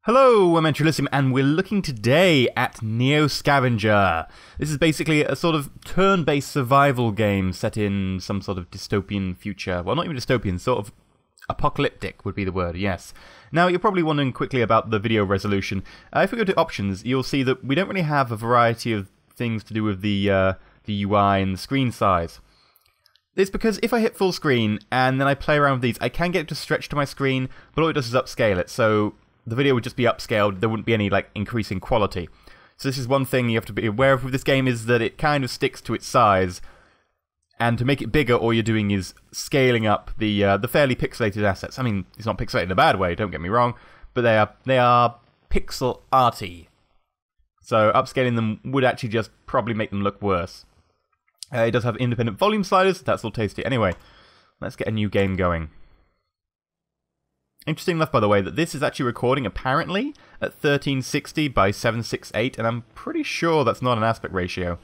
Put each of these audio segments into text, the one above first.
Hello, I'm EnterElysium, and we're looking today at Neo Scavenger. This is basically a sort of turn-based survival game set in some sort of dystopian future. Well, not even dystopian, sort of apocalyptic would be the word, yes. Now, you're probably wondering quickly about the video resolution. If we go to options, you'll see that we don't really have a variety of things to do with the UI and the screen size. It's because if I hit full screen and then I play around with these, I can get it to stretch to my screen, but all it does is upscale it, so the video would just be upscaled, there wouldn't be any increase in quality. So this is one thing you have to be aware of with this game, is that it kind of sticks to its size, and to make it bigger, all you're doing is scaling up the fairly pixelated assets. I mean, it's not pixelated in a bad way, don't get me wrong, but they are pixel arty. So upscaling them would actually just probably make them look worse. It does have independent volume sliders, that's all tasty. Anyway, let's get a new game going. Interesting enough, by the way, that this is actually recording, apparently, at 1360 by 768, and I'm pretty sure that's not an aspect ratio.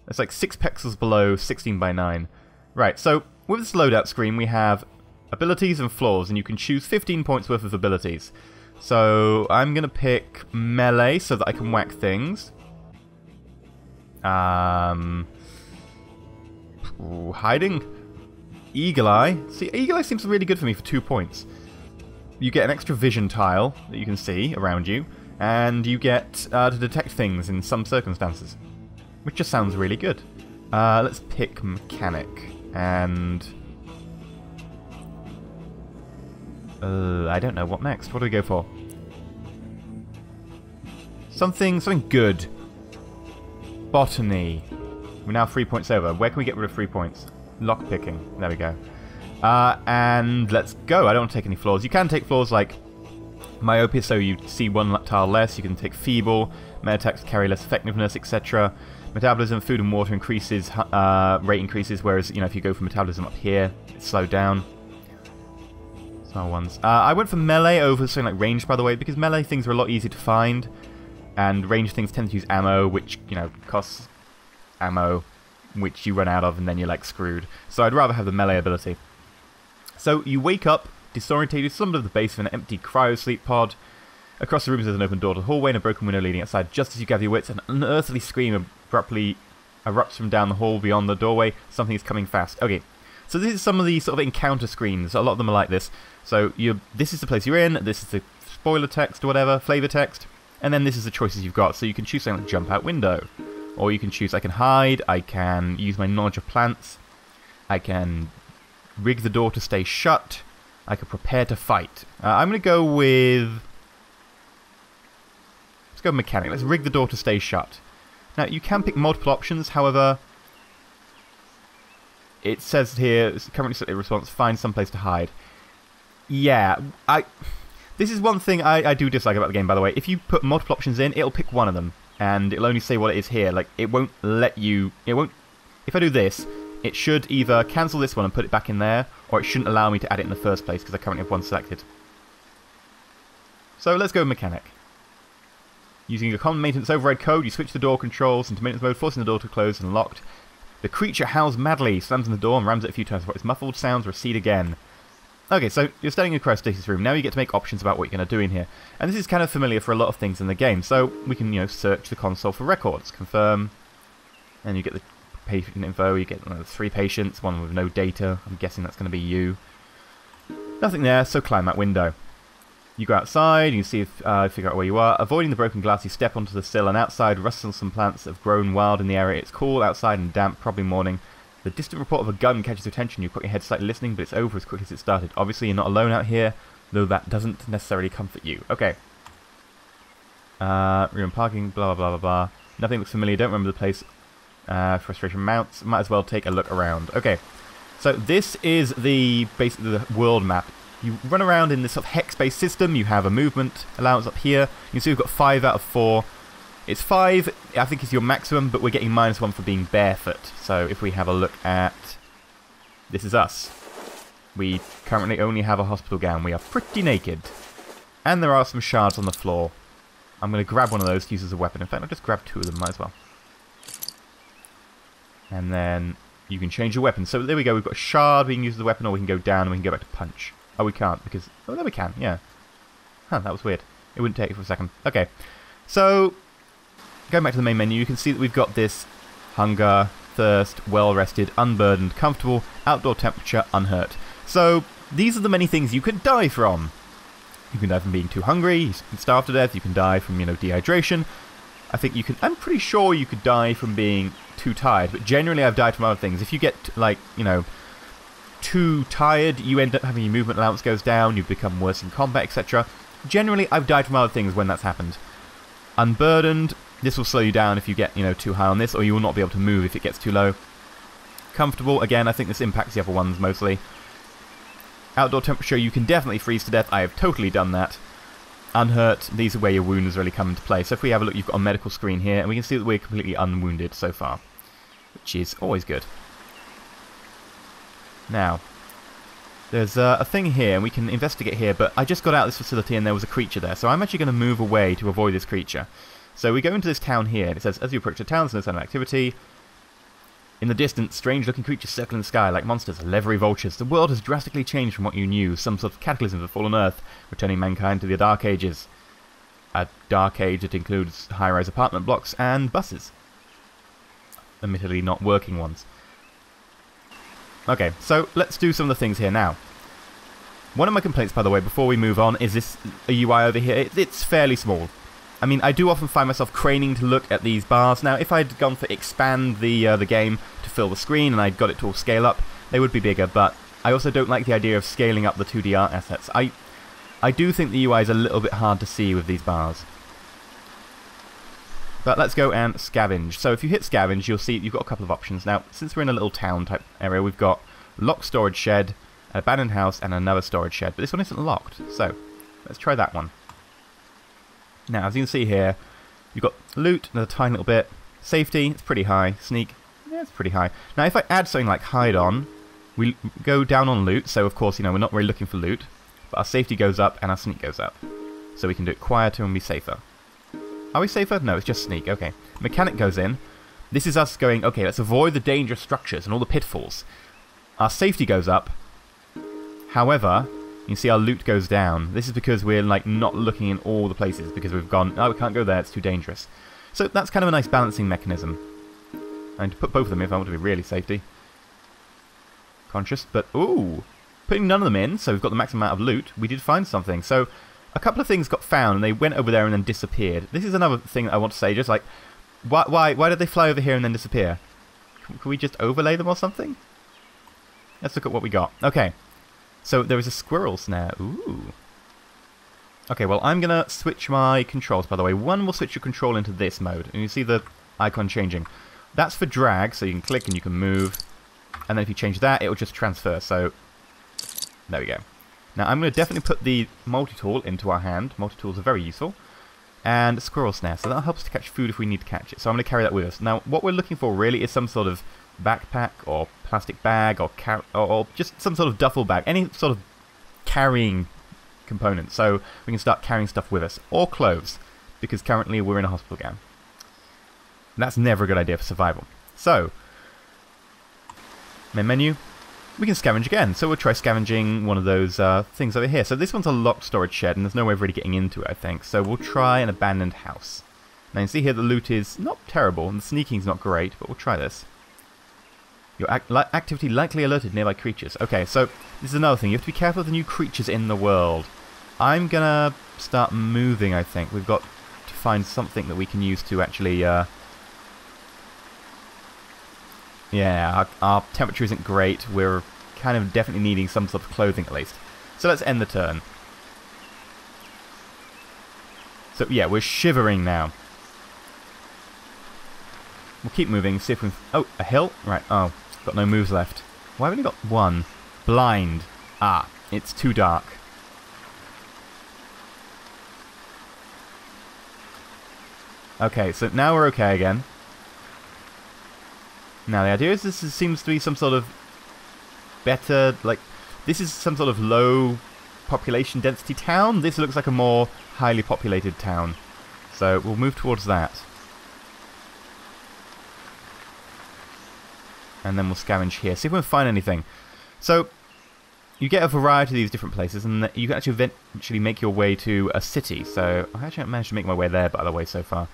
It's like 6 pixels below 16 by 9. Right, so with this loadout screen, we have abilities and flaws, and you can choose 15 points worth of abilities. So I'm going to pick melee so that I can whack things. Hiding. Eagle Eye. See, Eagle Eye seems really good for me for 2 points. You get an extra vision tile that you can see around you, and you get to detect things in some circumstances, which just sounds really good. Let's pick mechanic, and I don't know what next. What do we go for? Something good. Botany. We're now 3 points over. Where can we get rid of 3 points? Lockpicking. There we go. And let's go. I don't want to take any flaws. You can take flaws like myopia, so you see one tile less. You can take feeble, melee attacks carry less effectiveness, etc. Metabolism, food and water increases, rate increases, whereas, you know, if you go for metabolism up here, it's slowed down. Small ones. I went for melee over something like ranged, by the way, because melee things are a lot easier to find, and ranged things tend to use ammo, which, you know, costs ammo, which you run out of, and then you're, screwed. So I'd rather have the melee ability. So you wake up, disorientated, summoned to the base of an empty cryo-sleep pod. Across the rooms there's an open door to the hallway and a broken window leading outside. Just as you gather your wits, an unearthly scream abruptly erupts from down the hall beyond the doorway. Something is coming fast. Okay, so this is some of the sort of encounter screens. A lot of them are like this. So this is the place you're in, this is the spoiler text or whatever, flavor text, and then this is the choices you've got. So you can choose something like jump out window, or you can choose I can hide, I can use my knowledge of plants, I can rig the door to stay shut, I can prepare to fight. I'm going to go with... Let's go with mechanic. Let's rig the door to stay shut. Now, you can pick multiple options, however, it says here, it's currently set a response, find someplace to hide. Yeah, this is one thing I do dislike about the game, by the way. If you put multiple options in, it'll pick one of them, and it'll only say what it is here. It won't let you... If I do this, it should either cancel this one and put it back in there, or it shouldn't allow me to add it in the first place, because I currently have one selected. So let's go with mechanic. Using a common maintenance override code, you switch the door controls into maintenance mode, forcing the door to close and locked. The creature howls madly, slams on the door and rams it a few times before its muffled sounds recede again. Okay, so you're standing in a cryostasis room. Now you get to make options about what you're going to do in here. And this is kind of familiar for a lot of things in the game. So we can, search the console for records, confirm, and you get the patient info. You get 3 patients, one with no data. I'm guessing that's going to be you. Nothing there, so climb that window. You go outside, you see if figure out where you are. Avoiding the broken glass, you step onto the sill, and outside rustle some plants that have grown wild in the area. It's cool outside and damp, probably morning. The distant report of a gun catches your attention. You put your head slightly listening, but it's over as quickly as it started. Obviously, you're not alone out here, though that doesn't necessarily comfort you. Okay. Room parking, blah, blah, blah, blah. Nothing looks familiar, don't remember the place. Frustration mounts. Might as well take a look around. Okay, so this is basically the world map. You run around in this sort of hex-based system. You have a movement allowance up here. You can see we've got 5 out of 4. It's 5, I think, is your maximum, but we're getting -1 for being barefoot. So if we have a look at... This is us. We currently only have a hospital gown. We are pretty naked. And there are some shards on the floor. I'm going to grab one of those to use as a weapon. In fact, I'll just grab 2 of them, might as well. And then you can change your weapon. So there we go, we've got a shard we can use as a weapon, or we can go down and we can go back to punch. Oh, we can't, because... Oh, there we can, yeah. Huh, that was weird. It wouldn't take it for a second. Okay, so going back to the main menu, you can see that we've got this hunger, thirst, well-rested, unburdened, comfortable, outdoor temperature, unhurt. So these are the many things you can die from. You can die from being too hungry, you can starve to death, you can die from, dehydration. I think you can, I'm pretty sure you could die from being too tired, but generally I've died from other things. If you get, like, too tired, you end up having your movement allowance goes down, you become worse in combat, etc. Generally, I've died from other things when that's happened. Unburdened, this will slow you down if you get, too high on this, or you will not be able to move if it gets too low. Comfortable, again, I think this impacts the other ones mostly. Outdoor temperature, you can definitely freeze to death. I have totally done that. Unhurt, these are where your wounds really come into play. So if we have a look, you've got a medical screen here, and we can see that we're completely unwounded so far, which is always good. Now, there's a thing here, and we can investigate here, but I just got out of this facility and there was a creature there, so I'm actually going to move away to avoid this creature. So we go into this town here, and it says, as you approach the town, there's no sign of activity. In the distance, strange-looking creatures circle in the sky like monsters, leathery vultures. The world has drastically changed from what you knew. Some sort of cataclysm has fallen Earth, returning mankind to the Dark Ages. A Dark Age that includes high-rise apartment blocks and buses. Admittedly, not working ones. Okay, so let's do some of the things here now. One of my complaints, by the way, before we move on, is this UI over here. It's fairly small. I mean, I do often find myself craning to look at these bars. Now, if I'd gone for expand the game to fill the screen and I'd got it to all scale up, they would be bigger, but I also don't like the idea of scaling up the 2D art assets. I do think the UI is a little bit hard to see with these bars. But let's go and scavenge. So if you hit scavenge, you'll see you've got a couple of options. Now, since we're in a little town type area, we've got locked storage shed, an abandoned house, and another storage shed. But this one isn't locked, so let's try that one. Now, as you can see here, you've got loot, another tiny little bit. Safety, it's pretty high. Sneak, yeah, it's pretty high. Now, if I add something like hide on, we go down on loot, so of course, we're not really looking for loot. But our safety goes up and our sneak goes up. So we can do it quieter and be safer. Are we safer? No, it's just sneak, okay. Mechanic goes in. This is us going, okay, let's avoid the dangerous structures and all the pitfalls. Our safety goes up. However, you can see our loot goes down. This is because we're not looking in all the places because we've gone, oh, we can't go there, it's too dangerous. So that's kind of a nice balancing mechanism. And to put both of them in if I want to be really safety conscious, but ooh, putting none of them in, so we've got the maximum amount of loot, we did find something. So a couple of things got found and they went over there and then disappeared. This is another thing I want to say, just like, why did they fly over here and then disappear? Can we just overlay them or something? Let's look at what we got. Okay. So there is a squirrel snare. Ooh. Okay, well, I'm going to switch my controls, by the way. One will switch your control into this mode. And you see the icon changing. That's for drag, so you can click and you can move. And then if you change that, it will just transfer. So, there we go. Now, I'm going to definitely put the multi-tool into our hand. Multi-tools are very useful. And squirrel snare, so that'll help us to catch food if we need to catch it. So I'm going to carry that with us. Now, what we're looking for really is some sort of backpack or plastic bag or just some sort of duffel bag, any sort of carrying component, so we can start carrying stuff with us, or clothes, because currently we're in a hospital gown. And that's never a good idea for survival. So, main menu, we can scavenge again, so we'll try scavenging one of those things over here. So this one's a locked storage shed, and there's no way of really getting into it, I think, so we'll try an abandoned house. Now you can see here the loot is not terrible, and the sneaking's not great, but we'll try this. Your activity likely alerted nearby creatures. Okay, so this is another thing. You have to be careful of the new creatures in the world. I'm gonna start moving, I think. We've got to find something that we can use to actually... yeah, our temperature isn't great. We're kind of definitely needing some sort of clothing at least. So let's end the turn. So yeah, we're shivering now. We'll keep moving, see if we... Oh, a hill? Right, oh. Got no moves left. Why have we only got one? Blind. Ah, it's too dark. Okay, so now we're okay again. Now the idea is this seems to be some sort of better, this is some sort of low population density town. This looks like a more highly populated town. So we'll move towards that. And then we'll scavenge here. See if we can find anything. So, you get a variety of these different places, and you can actually eventually make your way to a city. So I actually haven't managed to make my way there, by the way, so far.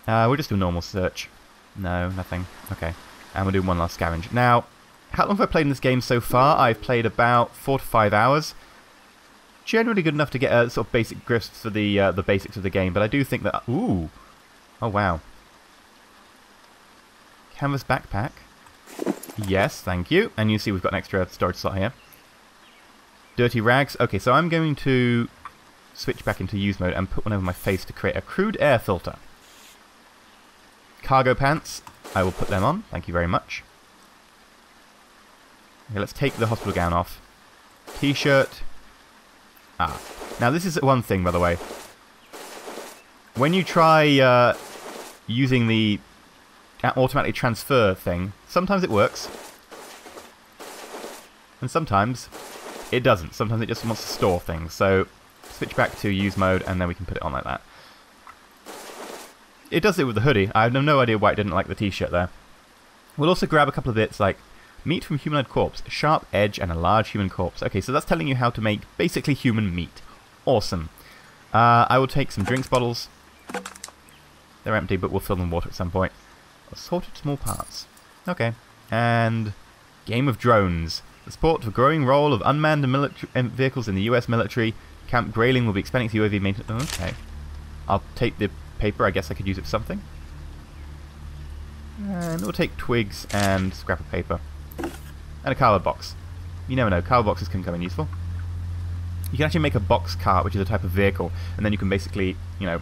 We'll just do a normal search. No, nothing. Okay. And we'll do one last scavenge. Now, how long have I played in this game so far? I've played about 4 to 5 hours. Generally good enough to get a sort of basic grasp for the basics of the game, but I do think that... Ooh! Oh, wow. Canvas backpack. Yes, thank you. And you see we've got an extra storage slot here. Dirty rags. Okay, so I'm going to switch back into use mode and put one over my face to create a crude air filter. Cargo pants. I will put them on. Thank you very much. Okay, let's take the hospital gown off. T-shirt. Ah. Now this is one thing, by the way. When you try using the automatically transfer thing, sometimes it works. And sometimes it doesn't. Sometimes it just wants to store things. So switch back to use mode and then we can put it on like that. It does it with the hoodie. I have no idea why it didn't like the t-shirt there. We'll also grab a couple of bits like meat from humanoid corpse, a sharp edge and a large human corpse. Okay, so that's telling you how to make basically human meat. Awesome. I will take some drinks bottles. They're empty, but we'll fill them with water at some point. Assorted small parts. Okay. And game of drones. The support for growing role of unmanned vehicles in the US military. Camp Grayling will be expanding its UAV maintenance. Okay. I'll take the paper. I guess I could use it for something. And we'll take twigs and scrap of paper. And a cardboard box. You never know, cardboard boxes can come in useful. You can actually make a box cart, which is a type of vehicle, and then you can basically, you know,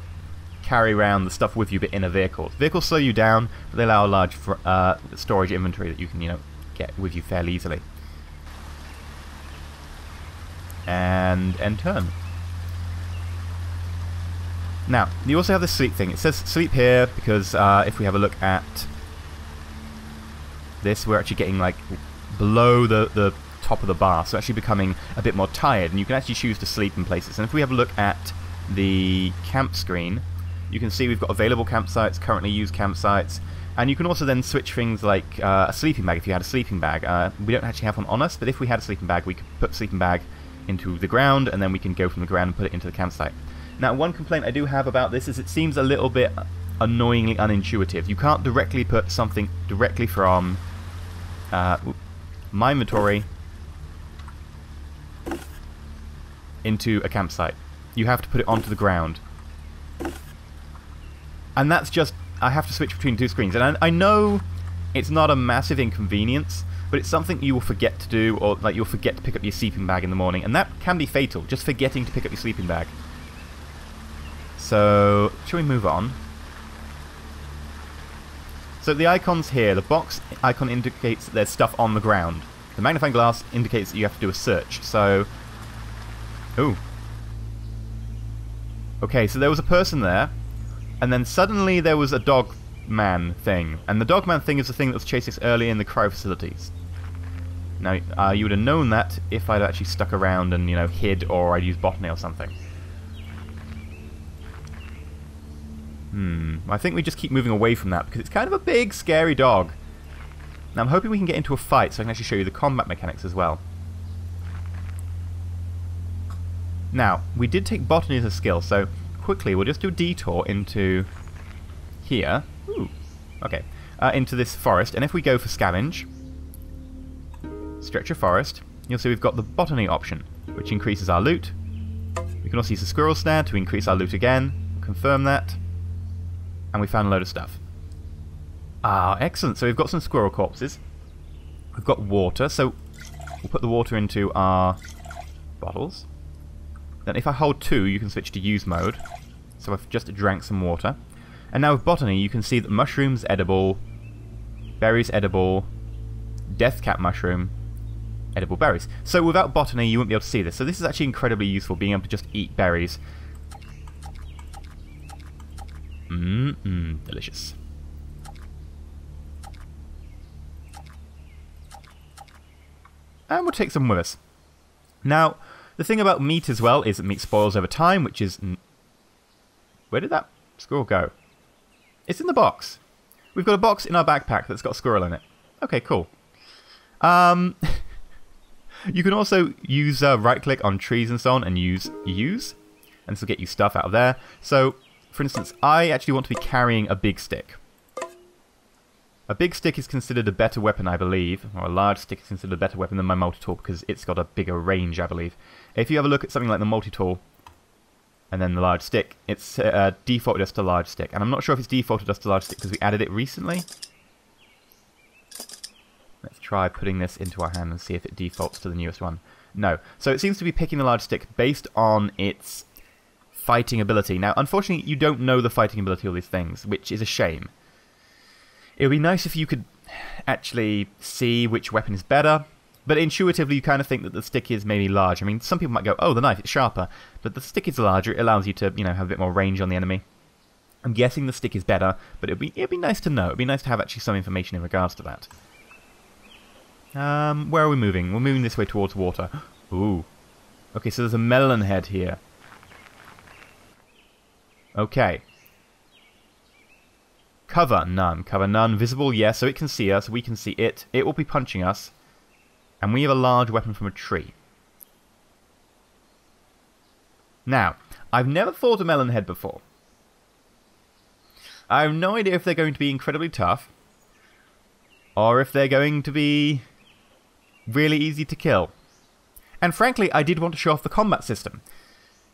carry around the stuff with you, but in a vehicle. Vehicles slow you down, but they allow a large storage inventory that you can, you know, get with you fairly easily. And end turn. Now, you also have the sleep thing. It says sleep here because if we have a look at this, we're actually getting like below the top of the bar, so actually becoming a bit more tired, and you can actually choose to sleep in places. And if we have a look at the camp screen, you can see we've got available campsites, currently used campsites, and you can also then switch things like a sleeping bag if you had a sleeping bag. We don't actually have one on us, but if we had a sleeping bag, we could put the sleeping bag into the ground, and then we can go from the ground and put it into the campsite. Now, one complaint I do have about this is it seems a little bit annoyingly unintuitive. You can't directly put something directly from my inventory into a campsite. You have to put it onto the ground. And that's just... I have to switch between two screens. And I know it's not a massive inconvenience, but it's something you will forget to do, or like you'll forget to pick up your sleeping bag in the morning. And that can be fatal, just forgetting to pick up your sleeping bag. So, shall we move on? So the icons here, the box icon indicates that there's stuff on the ground. The magnifying glass indicates that you have to do a search. So, ooh. Okay, so there was a person there, and then suddenly there was a dog man thing. And the dog man thing is the thing that was chasing us earlier in the cryo facilities. Now, you would have known that if I'd actually stuck around and, you know, hid, or I'd used Botany or something. I think we just keep moving away from that, because it's kind of a big, scary dog. Now, I'm hoping we can get into a fight, so I can actually show you the combat mechanics as well. Now, we did take Botany as a skill, so quickly, we'll just do a detour into here. Ooh, okay. Into this forest, and if we go for Scavenge, Stretch of Forest, you'll see we've got the Botany option, which increases our loot. We can also use the Squirrel Snare to increase our loot again. We'll confirm that. And we found a load of stuff. Ah, excellent. So we've got some squirrel corpses. We've got water, so we'll put the water into our bottles. Then if I hold 2, you can switch to use mode. So I've just drank some water. And now with Botany, you can see that mushrooms edible, berries edible, death cap mushroom, edible berries. So without Botany, you wouldn't be able to see this. So this is actually incredibly useful, being able to just eat berries. Delicious. And we'll take some with us. Now, the thing about meat as well is that meat spoils over time, which is... Where did that squirrel go? It's in the box. We've got a box in our backpack that's got a squirrel in it. Okay, cool. You can also use right-click on trees and so on and use, and this will get you stuff out of there. So, for instance, I actually want to be carrying a big stick. A big stick is considered a better weapon, I believe, or a large stick is considered a better weapon than my multi-tool because it's got a bigger range, I believe. If you have a look at something like the multi-tool and then the large stick, it's defaulted us to large stick. And I'm not sure if it's defaulted us to large stick because we added it recently. Let's try putting this into our hand and see if it defaults to the newest one. No. So it seems to be picking the large stick based on its fighting ability. Now, unfortunately, you don't know the fighting ability of these things, which is a shame. It would be nice if you could actually see which weapon is better, but intuitively you kind of think that the stick is maybe large. I mean, some people might go, oh, the knife, it's sharper, but the stick is larger, it allows you to, you know, have a bit more range on the enemy. I'm guessing the stick is better, but it'd be nice to know. It'd be nice to have actually some information in regards to that. Where are we moving? We're moving this way towards water. Ooh. Okay, so there's a melon head here. Okay. Cover, none. Cover, none. Visible, yes, so it can see us. We can see it. It will be punching us. And we have a large weapon from a tree. Now, I've never fought a melon head before. I have no idea if they're going to be incredibly tough. Or if they're going to be really easy to kill. And frankly, I did want to show off the combat system.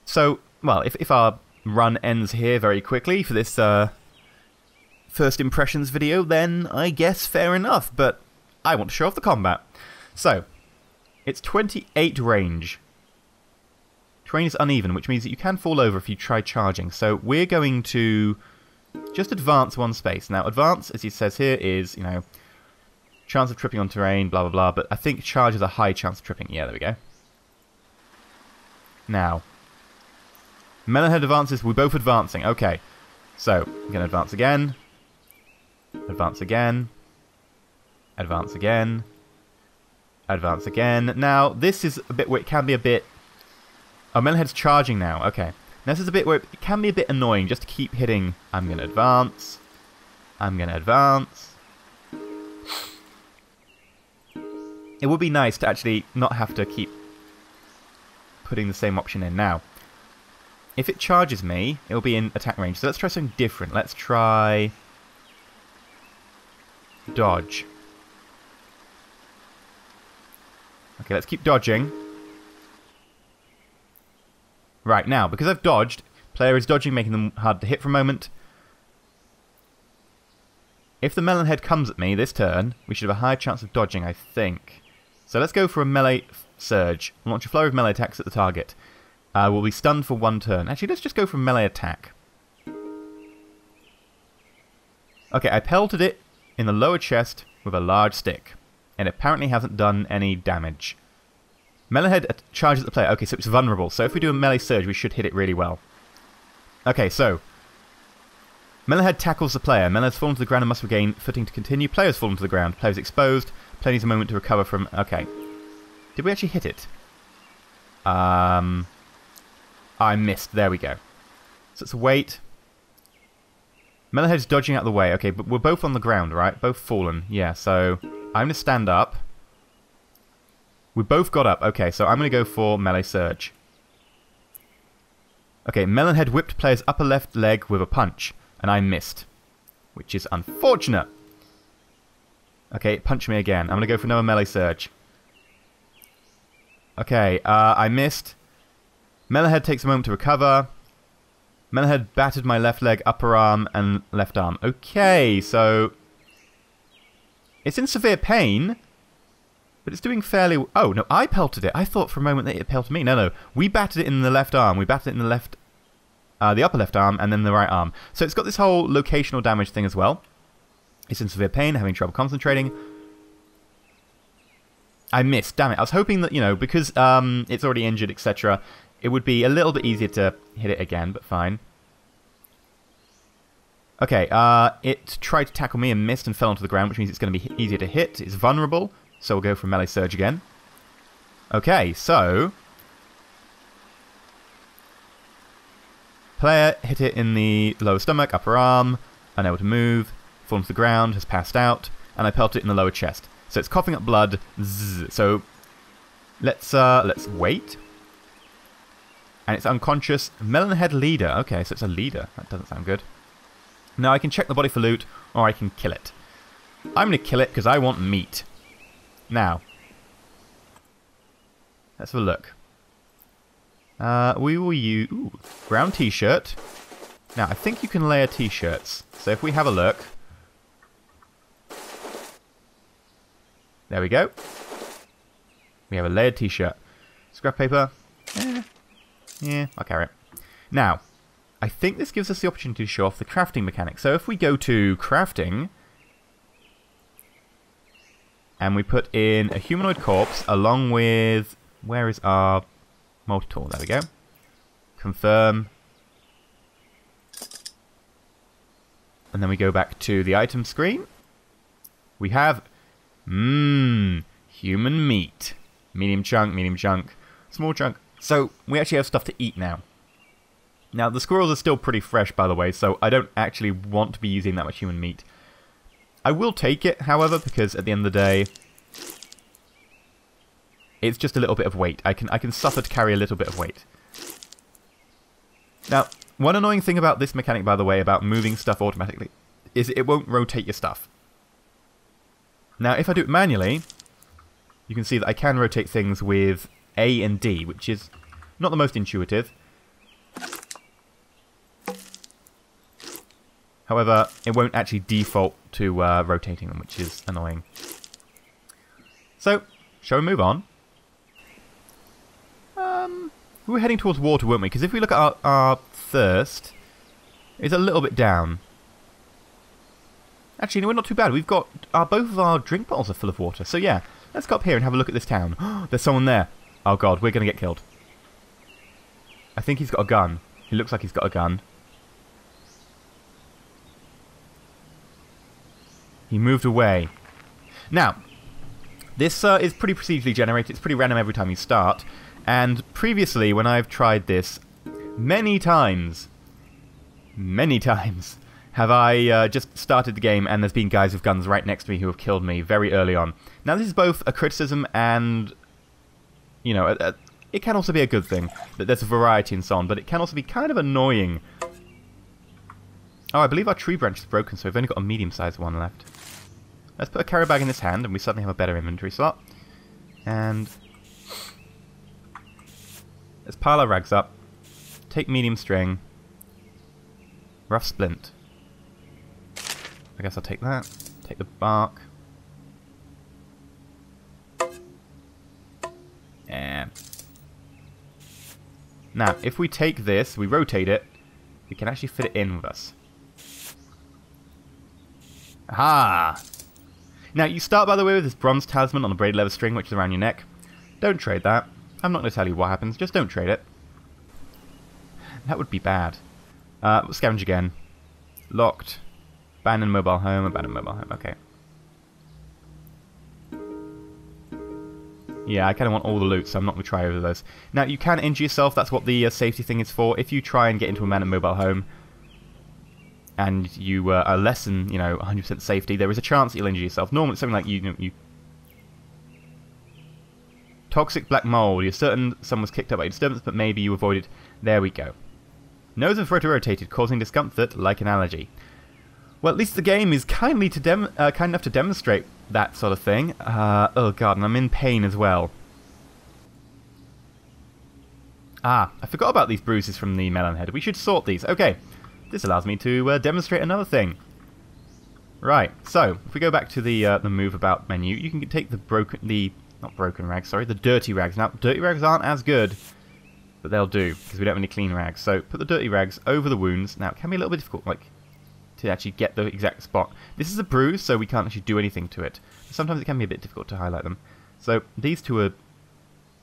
So, well, if our run ends here very quickly for this first impressions video, then I guess fair enough, but I want to show off the combat. So, it's 28 range. Terrain is uneven, which means that you can fall over if you try charging. So we're going to just advance one space. Now, advance, as it says here, is, you know, chance of tripping on terrain, blah, blah, blah, but I think charge has a high chance of tripping. Yeah, there we go. Now, Melonhead advances, we're both advancing. Okay, so we're going to advance again. Advance again. Advance again. Advance again. Now, this is a bit where it can be a bit... Oh, Melonhead's charging now. Okay. Now, this is a bit where it can be a bit annoying just to keep hitting. I'm going to advance. I'm going to advance. It would be nice to actually not have to keep putting the same option in. Now, if it charges me, it'll be in attack range. So let's try something different. Let's try... dodge. Okay, let's keep dodging. Right, now, because I've dodged, player is dodging, making them hard to hit for a moment. If the melon head comes at me this turn, we should have a high chance of dodging, I think. So let's go for a melee surge. Launch a flurry of melee attacks at the target. We'll be stunned for one turn. Actually, let's just go for a melee attack. Okay, I pelted it in the lower chest with a large stick. And it apparently hasn't done any damage. Melee charges at the player. Okay, so it's vulnerable. So if we do a melee surge, we should hit it really well. Okay, so... Melee tackles the player. Melee has fallen to the ground and must regain footing to continue. Player has fallen to the ground. Player is exposed. Player needs a moment to recover from... Okay. Did we actually hit it? I missed. There we go. So let's wait. Melee dodging out of the way. Okay, but we're both on the ground, right? Both fallen. Yeah, so... I'm going to stand up. We both got up. Okay, so I'm going to go for melee surge. Okay, Melonhead whipped player's upper left leg with a punch, and I missed, which is unfortunate. Okay, it punched me again. I'm going to go for another melee surge. Okay, I missed. Melonhead takes a moment to recover. Melonhead battered my left leg, upper arm, and left arm. Okay, so... It's in severe pain, but it's doing fairly... Oh, no, I pelted it. I thought for a moment that it pelted me. No, no. We battered it in the left arm. We battered it in the left... the upper left arm, and then the right arm. So it's got this whole locational damage thing as well. It's in severe pain, having trouble concentrating. I missed. Damn it. I was hoping that, you know, because it's already injured, etc., it would be a little bit easier to hit it again, but fine. Okay, it tried to tackle me and missed and fell onto the ground, which means it's going to be easier to hit. It's vulnerable, so we'll go for melee surge again. Okay, so... Player hit it in the lower stomach, upper arm, unable to move, fallen to the ground, has passed out, and I pelted it in the lower chest. So it's coughing up blood, zzz, so... Let's wait. And it's unconscious. Melonhead leader. Okay, so it's a leader. That doesn't sound good. Now I can check the body for loot, or I can kill it. I'm going to kill it because I want meat. Now, let's have a look. We will use... Ooh, brown t-shirt. Now, I think you can layer t-shirts. So if we have a look... There we go. We have a layered t-shirt. Scrap paper. Yeah, I'll carry it. Now, I think this gives us the opportunity to show off the crafting mechanic. So if we go to crafting... And we put in a humanoid corpse along with... Where is our multi-tool? There we go. Confirm. And then we go back to the item screen. We have... human meat. Medium chunk, small chunk. So we actually have stuff to eat now. Now the squirrels are still pretty fresh, by the way, so I don't actually want to be using that much human meat. I will take it, however, because at the end of the day, it's just a little bit of weight. I can suffer to carry a little bit of weight. Now, one annoying thing about this mechanic, by the way, about moving stuff automatically, is it won't rotate your stuff. Now, if I do it manually, you can see that I can rotate things with A and D, which is not the most intuitive. However, it won't actually default to rotating them, which is annoying. So, shall we move on? We were heading towards water, weren't we? Because if we look at our thirst, it's a little bit down. Actually, no, we're not too bad. We've got... both of our drink bottles are full of water. So yeah, let's go up here and have a look at this town. There's someone there. Oh god, we're going to get killed. I think he's got a gun. He looks like he's got a gun. He moved away. Now, this is pretty procedurally generated. It's pretty random every time you start. And previously, when I've tried this, many times, have I just started the game and there's been guys with guns right next to me who have killed me very early on. Now, this is both a criticism and, you know, it can also be a good thing that there's a variety and so on, but it can also be kind of annoying. Oh, I believe our tree branch is broken, so we've only got a medium-sized one left. Let's put a carry bag in this hand, and we suddenly have a better inventory slot. And let's pile our rags up. Take medium string. Rough splint. I guess I'll take that. Take the bark. Yeah. Now, if we take this, we rotate it, we can actually fit it in with us. Aha! Now, you start, by the way, with this bronze talisman on the braided leather string, which is around your neck. Don't trade that. I'm not going to tell you what happens, just don't trade it. That would be bad. Scavenge again. Locked. Abandoned mobile home, okay. Yeah, I kind of want all the loot, so I'm not going to try over those. Now, you can injure yourself, that's what the safety thing is for. If you try and get into a abandoned mobile home, and you are less than, 100% safety, there is a chance that you'll injure yourself. Normally, it's something like you toxic black mold. You're certain someone was kicked up by a disturbance, but maybe you avoided. There we go. Nose and throat are rotated, causing discomfort like an allergy. Well, at least the game is kind enough to demonstrate that sort of thing. Oh god, and I'm in pain as well. I forgot about these bruises from the melon head. We should sort these. Okay. This allows me to demonstrate another thing. Right, so, if we go back to the move about menu, you can take the not broken rags, sorry, the dirty rags. Now, dirty rags aren't as good, but they'll do, because we don't have any clean rags. So, put the dirty rags over the wounds. Now, it can be a little bit difficult, to actually get the exact spot. This is a bruise, so we can't actually do anything to it. Sometimes it can be a bit difficult to highlight them. So, these two are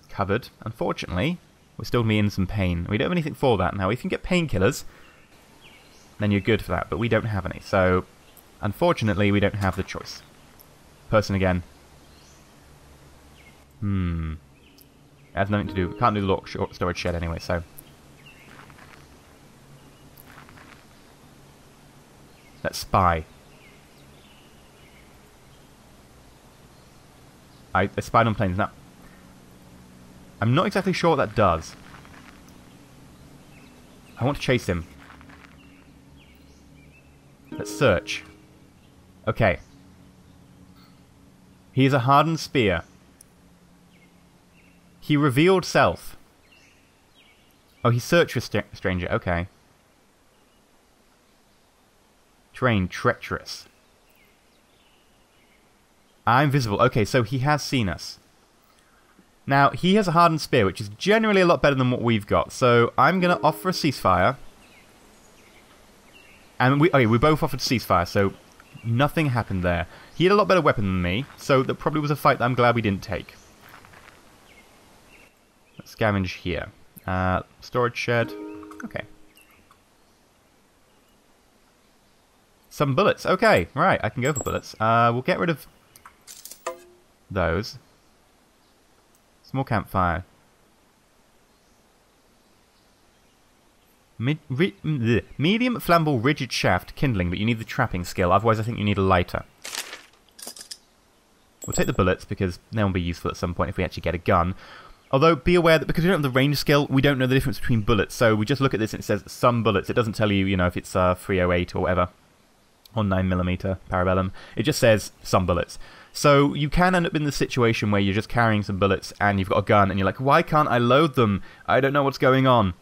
covered. Unfortunately, we're still in some pain. We don't have anything for that. Now, if you can get painkillers, then you're good for that, but we don't have any. So, unfortunately, we don't have the choice. Person again. It has nothing to do. Can't do the lock storage shed anyway, so. Let's spy. I spied on planes. Now, I'm not exactly sure what that does. I want to chase him. Let's search. Okay. He is a hardened spear. He revealed self. Oh, he searched for stranger. Okay. Terrain treacherous. I'm visible. Okay, so he has seen us. Now, he has a hardened spear, which is generally a lot better than what we've got. So, I'm going to offer a ceasefire. And we both offered ceasefire, so nothing happened there. He had a lot better weapon than me, so that probably was a fight that I'm glad we didn't take. Let's scavenge here. Storage shed. Okay. Some bullets. Okay, right, I can go for bullets. We'll get rid of those. Small campfire. Medium flammable rigid shaft kindling, but you need the trapping skill. Otherwise, I think you need a lighter. We'll take the bullets because they will be useful at some point if we actually get a gun. Although, be aware that because we don't have the range skill, we don't know the difference between bullets. So we just look at this and it says some bullets. It doesn't tell you, you know, if it's 308 or whatever, or 9mm parabellum. It just says some bullets. So you can end up in the situation where you're just carrying some bullets and you've got a gun and you're like, why can't I load them? I don't know what's going on.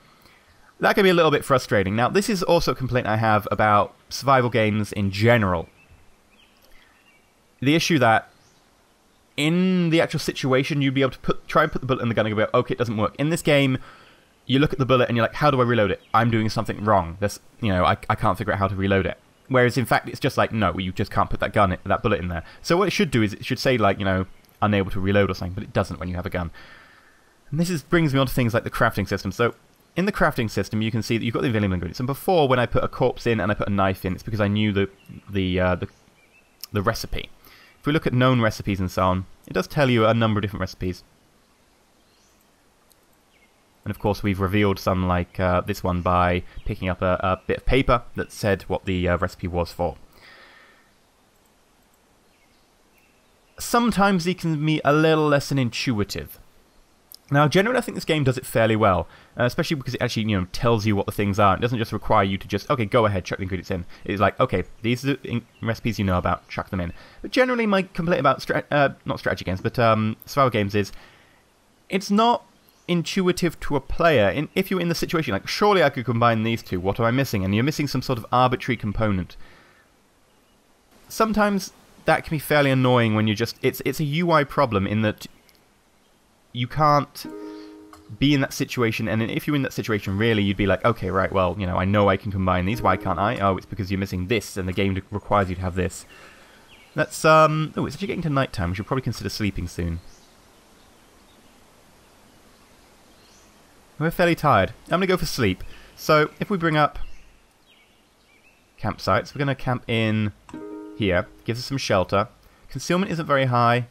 That can be a little bit frustrating. Now, this is also a complaint I have about survival games in general. The issue that in the actual situation, you'd be able to try and put the bullet in the gun and go, okay, it doesn't work. In this game, you look at the bullet and you're like, how do I reload it? I'm doing something wrong. I can't figure out how to reload it. Whereas, in fact, it's just like, no, you just can't put that bullet in there. So what it should do is it should say, like, you know, unable to reload or something, but it doesn't when you have a gun. And this brings me on to things like the crafting system. So, in the crafting system, you can see that you've got the available ingredients. And before, when I put a corpse in and I put a knife in, it's because I knew the recipe. If we look at known recipes and so on, it does tell you a number of different recipes. And of course, we've revealed some like this one by picking up a bit of paper that said what the recipe was for. Sometimes it can be a little less than intuitive. Now, generally, I think this game does it fairly well, especially because it actually, you know, tells you what the things are. It doesn't just require you to just, okay, go ahead, chuck the ingredients in. It's like, okay, these are the recipes you know about, chuck them in. But generally, my complaint about, not strategy games, but survival games is, it's not intuitive to a player. If you're in the situation, like, surely I could combine these two, what am I missing? And you're missing some sort of arbitrary component. Sometimes that can be fairly annoying when you're just, it's a UI problem in that you can't be in that situation, and if you're in that situation, really, you'd be like, okay, right, well, you know I can combine these, why can't I? Oh, it's because you're missing this, and the game requires you to have this. Let's, oh, it's actually getting to nighttime, we should probably consider sleeping soon. We're fairly tired. I'm going to go for sleep. So, if we bring up campsites, we're going to camp in here, gives us some shelter. Concealment isn't very high.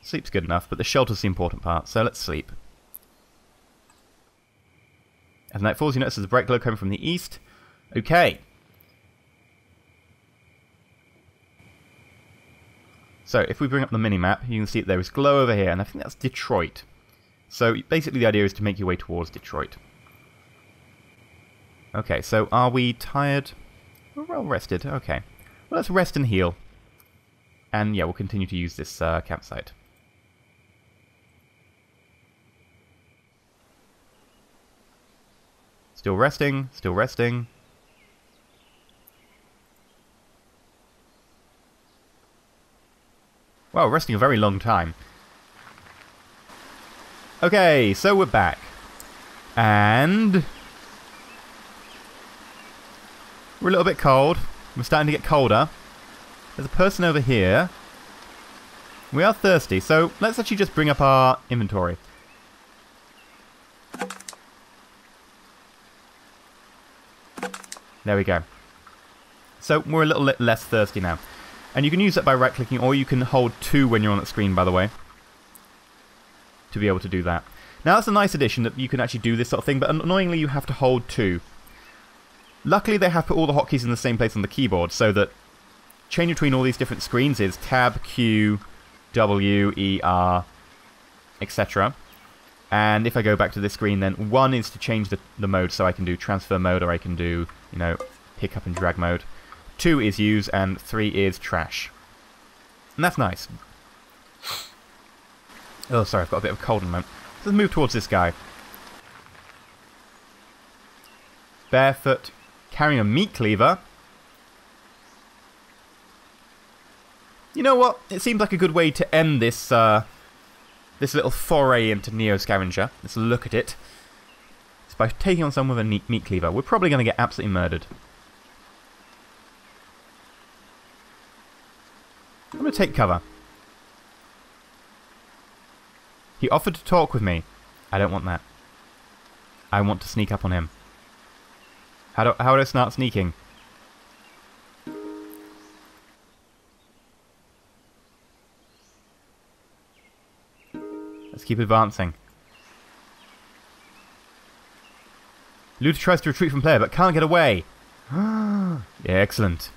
Sleep's good enough, but the shelter's the important part, so let's sleep. As night falls, you notice there's a bright glow coming from the east. Okay. So, if we bring up the mini-map, you can see that there is glow over here, and I think that's Detroit. So, basically the idea is to make your way towards Detroit. Okay, so are we tired? We're well rested, okay. Well, let's rest and heal. And yeah, we'll continue to use this campsite. Still resting, still resting. Wow, resting a very long time. Okay, so we're back. And we're a little bit cold. We're starting to get colder. There's a person over here. We are thirsty, so let's actually just bring up our inventory. There we go. So we're a little less thirsty now. And you can use that by right-clicking, or you can hold 2 when you're on the screen, by the way, to be able to do that. Now that's a nice addition that you can actually do this sort of thing, but annoyingly you have to hold 2. Luckily they have put all the hotkeys in the same place on the keyboard, so that changing between all these different screens is Tab, Q, W, E, R, etc. And if I go back to this screen, then 1 is to change the mode, so I can do transfer mode, or I can do, you know, pick up and drag mode. 2 is use, and 3 is trash. And that's nice. Oh, sorry, I've got a bit of a cold in the moment. Let's move towards this guy. Barefoot, carrying a meat cleaver. You know what? It seems like a good way to end this, this little foray into Neo Scavenger. Let's look at it. It's by taking on someone with a meat cleaver. We're probably going to get absolutely murdered. I'm going to take cover. He offered to talk with me. I don't want that. I want to sneak up on him. How do I start sneaking? Let's keep advancing. Looter tries to retreat from player, but can't get away. Yeah, excellent.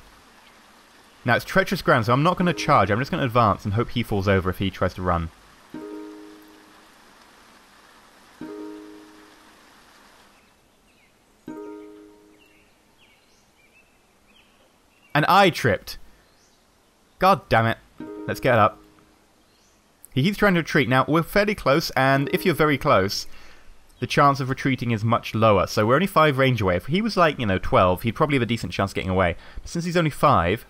Now, it's treacherous ground, so I'm not going to charge. I'm just going to advance and hope he falls over if he tries to run. And I tripped. God damn it. Let's get up. He keeps trying to retreat. Now, we're fairly close, and if you're very close, the chance of retreating is much lower. So we're only 5 range away. If he was like, you know, 12, he'd probably have a decent chance of getting away. But since he's only 5...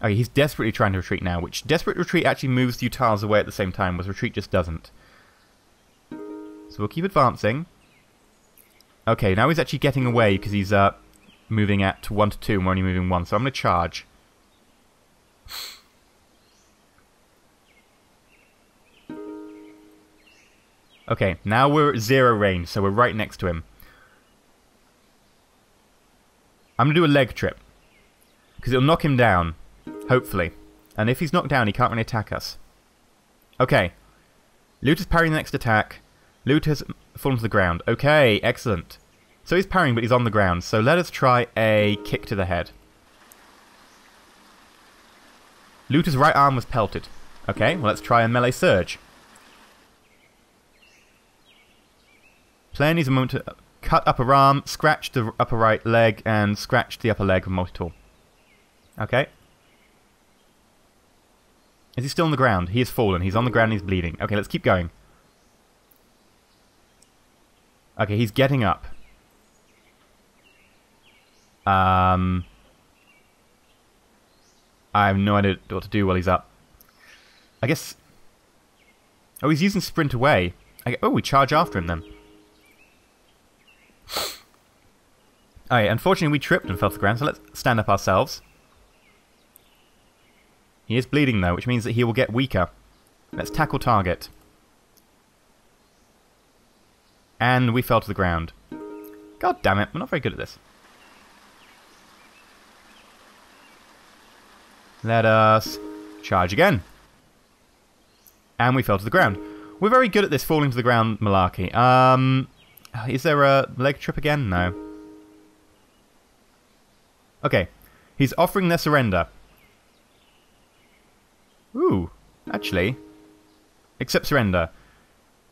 Okay, he's desperately trying to retreat now, which desperate retreat actually moves you tiles away at the same time, whereas retreat just doesn't. So we'll keep advancing. Okay, now he's actually getting away because he's moving at 1 to 2 and we're only moving 1. So I'm going to charge. Okay, now we're at 0 range, so we're right next to him. I'm going to do a leg trip. Because it'll knock him down. Hopefully. And if he's knocked down, he can't really attack us. Okay. Looter's parrying the next attack. Looter's fallen to the ground. Okay, excellent. So he's parrying, but he's on the ground. So let us try a kick to the head. Looter's right arm was pelted. Okay, well let's try a melee surge. Player needs a moment to cut upper arm, scratch the upper right leg, and scratch the upper leg with multi-tool. Okay. Is he still on the ground? He has fallen. He's on the ground and he's bleeding. Okay, let's keep going. Okay, he's getting up. I have no idea what to do while he's up. I guess... Oh, he's using sprint away. Oh, we charge after him then. Alright, unfortunately we tripped and fell to the ground, so let's stand up ourselves. He is bleeding though, which means that he will get weaker. Let's tackle target. And we fell to the ground. God damn it, we're not very good at this. Let us charge again. And we fell to the ground. We're very good at this falling to the ground malarkey. Is there a leg trip again? No. Okay. He's offering their surrender. Ooh. Actually. Accept surrender.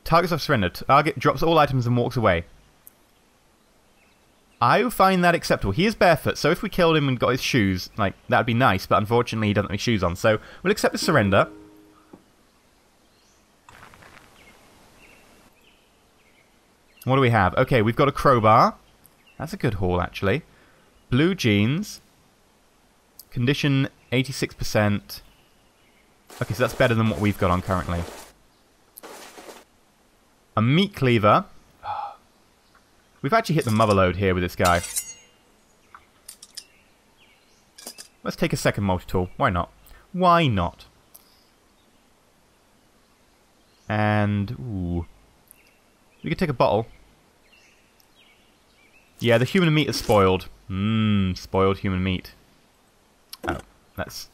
Targets off surrender. Target drops all items and walks away. I find that acceptable. He is barefoot, so if we killed him and got his shoes, like, that would be nice, but unfortunately he doesn't have any shoes on, so we'll accept his surrender. What do we have? Okay, we've got a crowbar. That's a good haul, actually. Blue jeans. Condition 86%. Okay, so that's better than what we've got on currently. A meat cleaver. We've actually hit the mother load here with this guy. Let's take a second multi-tool. Why not? Why not? And... ooh. We could take a bottle. Yeah, the human meat is spoiled. Mmm, spoiled human meat. Oh, let's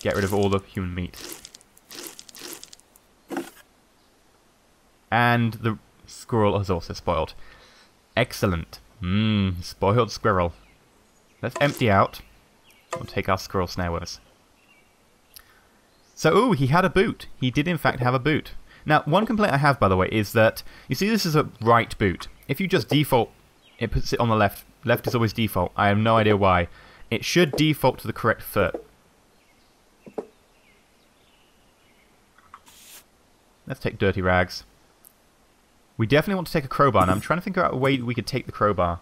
get rid of all the human meat. And the squirrel is also spoiled. Excellent. Mmm, spoiled squirrel. Let's empty out. We'll take our squirrel snare with us. So, ooh, he had a boot. He did in fact have a boot. Now, one complaint I have, by the way, is that, you see this is a right boot. If you just default, it puts it on the left. Left is always default. I have no idea why. It should default to the correct foot. Let's take dirty rags. We definitely want to take a crowbar, and I'm trying to think out a way we could take the crowbar.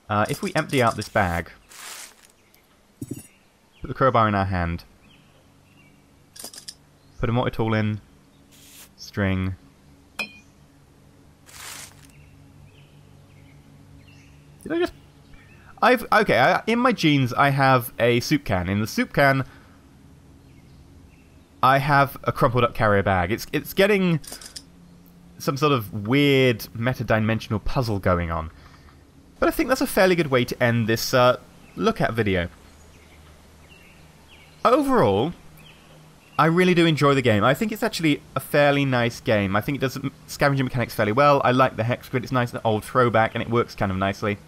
If we empty out this bag, put the crowbar in our hand, put a mortar tool in, string. Did I just... Okay, in my jeans I have a soup can. In the soup can, I have a crumpled up carrier bag. It's getting some sort of weird meta-dimensional puzzle going on. But I think that's a fairly good way to end this look at video. Overall, I really do enjoy the game. I think it's actually a fairly nice game. I think it does scavenging mechanics fairly well. I like the hex grid. It's nice, an old throwback, and it works kind of nicely.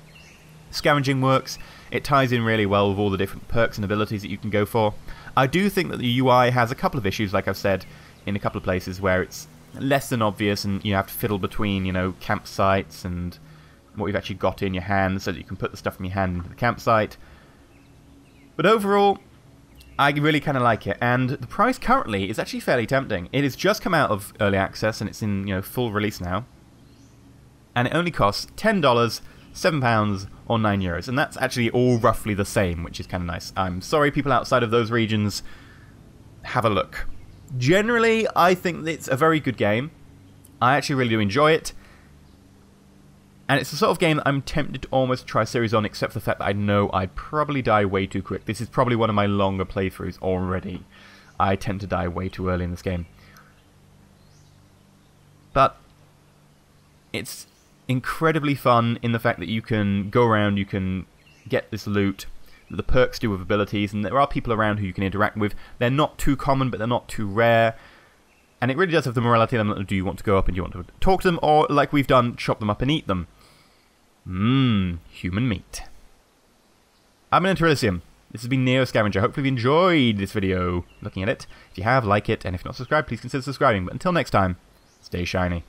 Scavenging works. It ties in really well with all the different perks and abilities that you can go for. I do think that the UI has a couple of issues, like I've said, in a couple of places where it's less than obvious and you have to fiddle between, you know, campsites and what you've actually got in your hand so that you can put the stuff from your hand into the campsite. But overall, I really kind of like it, and the price currently is actually fairly tempting. It has just come out of early access and it's in, you know, full release now. And it only costs $10, £7 or €9, and that's actually all roughly the same, which is kind of nice. I'm sorry people outside of those regions, have a look. Generally, I think it's a very good game. I actually really do enjoy it. And it's the sort of game that I'm tempted to almost try a series on, except for the fact that I know I'd probably die way too quick. This is probably one of my longer playthroughs already. I tend to die way too early in this game. But it's incredibly fun in the fact that you can go around, you can get this loot, the perks do with abilities, and there are people around who you can interact with. They're not too common, but they're not too rare. And it really does have the morality element. Do you want to go up and you want to talk to them, or, like we've done, chop them up and eat them? Human meat. I'm EnterElysium. This has been Neo Scavenger. Hopefully you enjoyed this video looking at it. If you have, like it, and if not subscribed, please consider subscribing. But until next time, stay shiny.